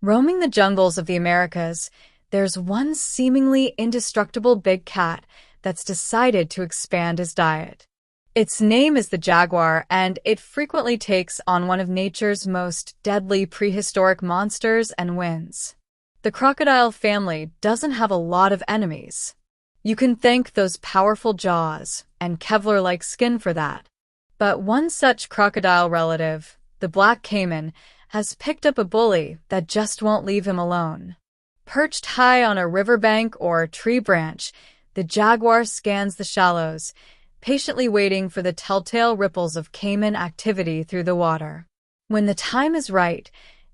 Roaming the jungles of the Americas, there's one seemingly indestructible big cat that's decided to expand his diet. Its name is the jaguar, and it frequently takes on one of nature's most deadly prehistoric monsters and wins. The crocodile family doesn't have a lot of enemies. You can thank those powerful jaws and Kevlar-like skin for that. But one such crocodile relative, the black caiman, has picked up a bully that just won't leave him alone. Perched high on a riverbank or tree branch, the jaguar scans the shallows, patiently waiting for the telltale ripples of caiman activity through the water. When the time is right,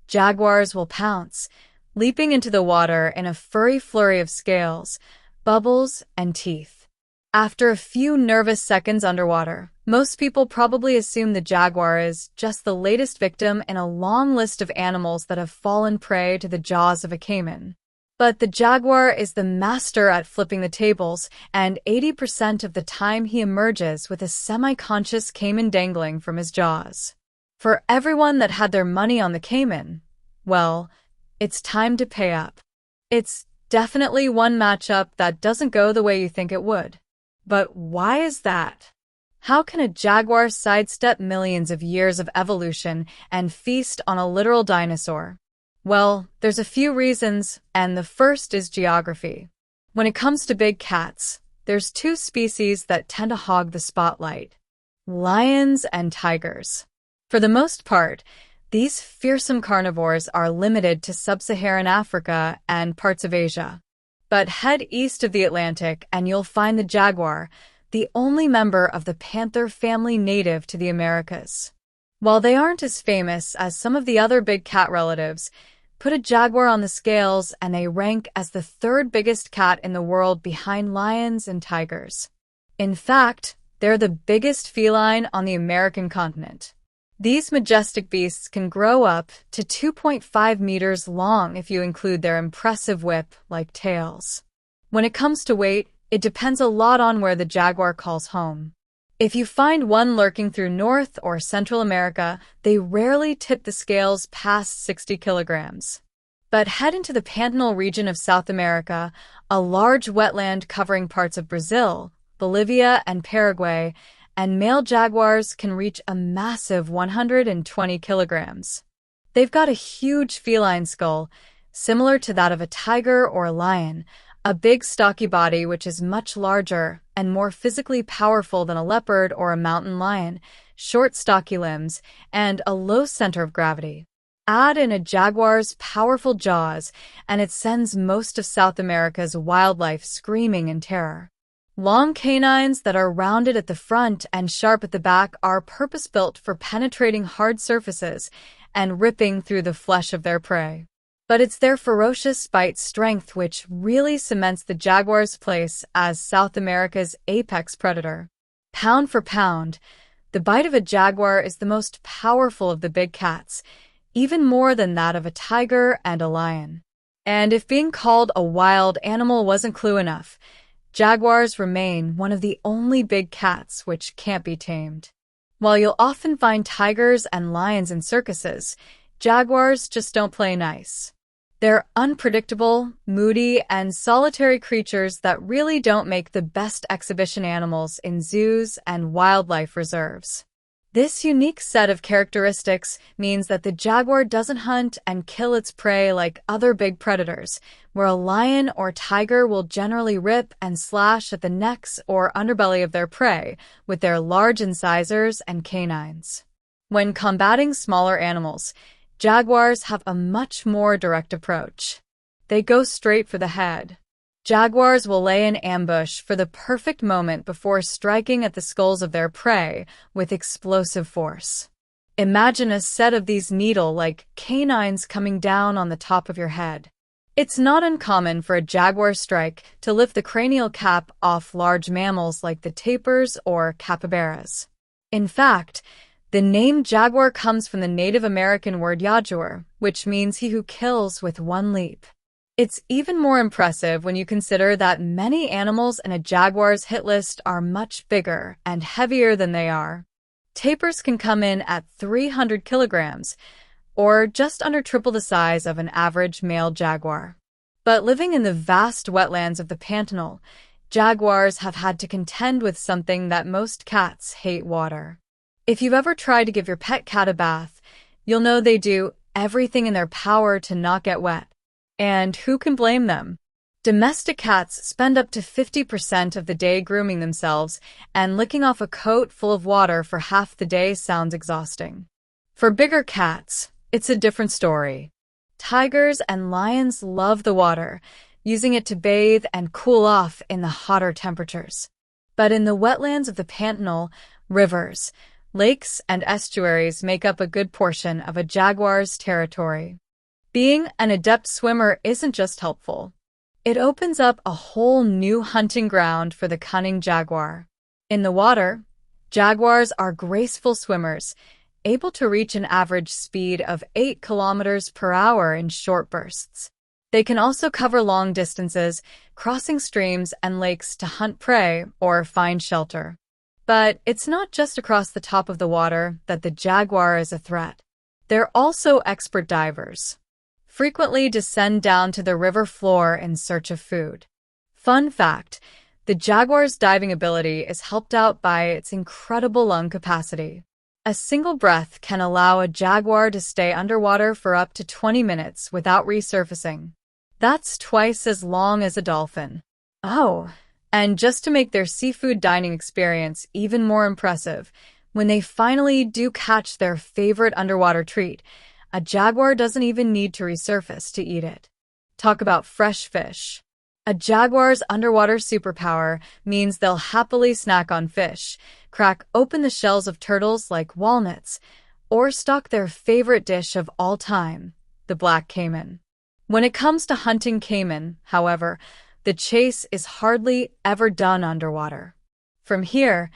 jaguars will pounce, leaping into the water in a furry flurry of scales, bubbles, and teeth. After a few nervous seconds underwater, most people probably assume the jaguar is just the latest victim in a long list of animals that have fallen prey to the jaws of a caiman. But the jaguar is the master at flipping the tables, and 80% of the time he emerges with a semi-conscious caiman dangling from his jaws. For everyone that had their money on the caiman, well, it's time to pay up. It's definitely one matchup that doesn't go the way you think it would. But why is that? How can a jaguar sidestep millions of years of evolution and feast on a literal dinosaur? Well, there's a few reasons, and the first is geography. When it comes to big cats, there's two species that tend to hog the spotlight: lions and tigers. For the most part, these fearsome carnivores are limited to sub-Saharan Africa and parts of Asia. But head east of the Atlantic and you'll find the jaguar, the only member of the panther family native to the Americas. While they aren't as famous as some of the other big cat relatives, put a jaguar on the scales and they rank as the third biggest cat in the world behind lions and tigers. In fact, they're the biggest feline on the American continent. These majestic beasts can grow up to 2.5 meters long if you include their impressive whip-like tails. When it comes to weight, it depends a lot on where the jaguar calls home. If you find one lurking through North or Central America, they rarely tip the scales past 60 kilograms. But head into the Pantanal region of South America, a large wetland covering parts of Brazil, Bolivia, and Paraguay, and male jaguars can reach a massive 120 kilograms. They've got a huge feline skull, similar to that of a tiger or a lion, a big stocky body which is much larger and more physically powerful than a leopard or a mountain lion, short stocky limbs, and a low center of gravity. Add in a jaguar's powerful jaws, and it sends most of South America's wildlife screaming in terror. Long canines that are rounded at the front and sharp at the back are purpose-built for penetrating hard surfaces and ripping through the flesh of their prey. But it's their ferocious bite strength which really cements the jaguar's place as South America's apex predator. Pound for pound, the bite of a jaguar is the most powerful of the big cats, even more than that of a tiger and a lion. And if being called a wild animal wasn't clue enough, jaguars remain one of the only big cats which can't be tamed. While you'll often find tigers and lions in circuses, jaguars just don't play nice. They're unpredictable, moody, and solitary creatures that really don't make the best exhibition animals in zoos and wildlife reserves. This unique set of characteristics means that the jaguar doesn't hunt and kill its prey like other big predators, where a lion or tiger will generally rip and slash at the necks or underbelly of their prey with their large incisors and canines. When combating smaller animals, jaguars have a much more direct approach. They go straight for the head. Jaguars will lay in ambush for the perfect moment before striking at the skulls of their prey with explosive force. Imagine a set of these needle-like canines coming down on the top of your head. It's not uncommon for a jaguar strike to lift the cranial cap off large mammals like the tapirs or capybaras. In fact, the name jaguar comes from the Native American word jaguar, which means he who kills with one leap. It's even more impressive when you consider that many animals in a jaguar's hit list are much bigger and heavier than they are. Tapirs can come in at 300 kilograms, or just under triple the size of an average male jaguar. But living in the vast wetlands of the Pantanal, jaguars have had to contend with something that most cats hate: water. If you've ever tried to give your pet cat a bath, you'll know they do everything in their power to not get wet. And who can blame them? Domestic cats spend up to 50% of the day grooming themselves, and licking off a coat full of water for half the day sounds exhausting. For bigger cats, it's a different story. Tigers and lions love the water, using it to bathe and cool off in the hotter temperatures. But in the wetlands of the Pantanal, rivers, lakes, and estuaries make up a good portion of a jaguar's territory. Being an adept swimmer isn't just helpful. It opens up a whole new hunting ground for the cunning jaguar. In the water, jaguars are graceful swimmers, able to reach an average speed of 8 kilometers per hour in short bursts. They can also cover long distances, crossing streams and lakes to hunt prey or find shelter. But it's not just across the top of the water that the jaguar is a threat. They're also expert divers, frequently descend down to the river floor in search of food. Fun fact, the jaguar's diving ability is helped out by its incredible lung capacity. A single breath can allow a jaguar to stay underwater for up to 20 minutes without resurfacing. That's twice as long as a dolphin. Oh, and just to make their seafood dining experience even more impressive, when they finally do catch their favorite underwater treat, a jaguar doesn't even need to resurface to eat it. Talk about fresh fish. A jaguar's underwater superpower means they'll happily snack on fish, crack open the shells of turtles like walnuts, or stock their favorite dish of all time, the black caiman. When it comes to hunting caiman, however, the chase is hardly ever done underwater. From here,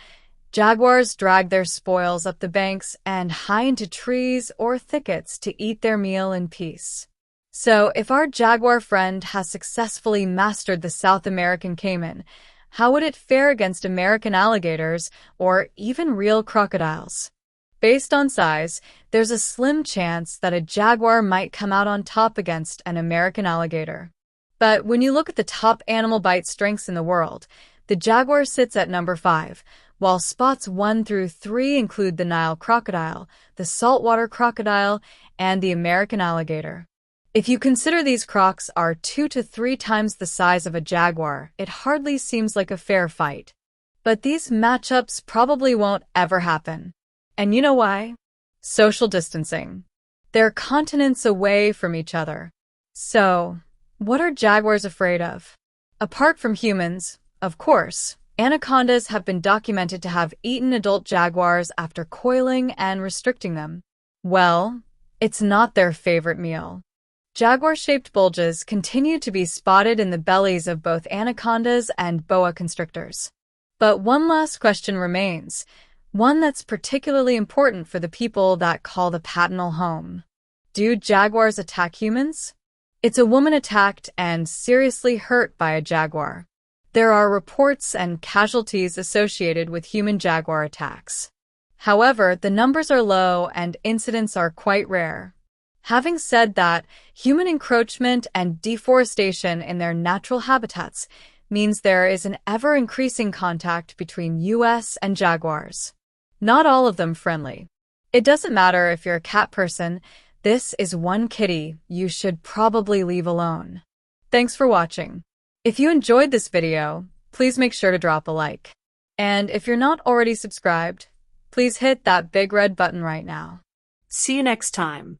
jaguars drag their spoils up the banks and high into trees or thickets to eat their meal in peace. So, if our jaguar friend has successfully mastered the South American caiman, how would it fare against American alligators or even real crocodiles? Based on size, there's a slim chance that a jaguar might come out on top against an American alligator. But when you look at the top animal bite strengths in the world, the jaguar sits at number 5, while spots 1 through 3 include the Nile crocodile, the saltwater crocodile, and the American alligator. If you consider these crocs are 2 to 3 times the size of a jaguar, it hardly seems like a fair fight. But these matchups probably won't ever happen. And you know why? Social distancing. They're continents away from each other. So, what are jaguars afraid of? Apart from humans, of course, anacondas have been documented to have eaten adult jaguars after coiling and restricting them. Well, it's not their favorite meal. Jaguar-shaped bulges continue to be spotted in the bellies of both anacondas and boa constrictors. But one last question remains, one that's particularly important for the people that call the Pantanal home. Do jaguars attack humans? It's a woman attacked and seriously hurt by a jaguar. There are reports and casualties associated with human jaguar attacks. However, the numbers are low and incidents are quite rare. Having said that, human encroachment and deforestation in their natural habitats means there is an ever-increasing contact between US and jaguars. Not all of them friendly. It doesn't matter if you're a cat person, this is one kitty you should probably leave alone. Thanks for watching. If you enjoyed this video, please make sure to drop a like. And if you're not already subscribed, please hit that big red button right now. See you next time.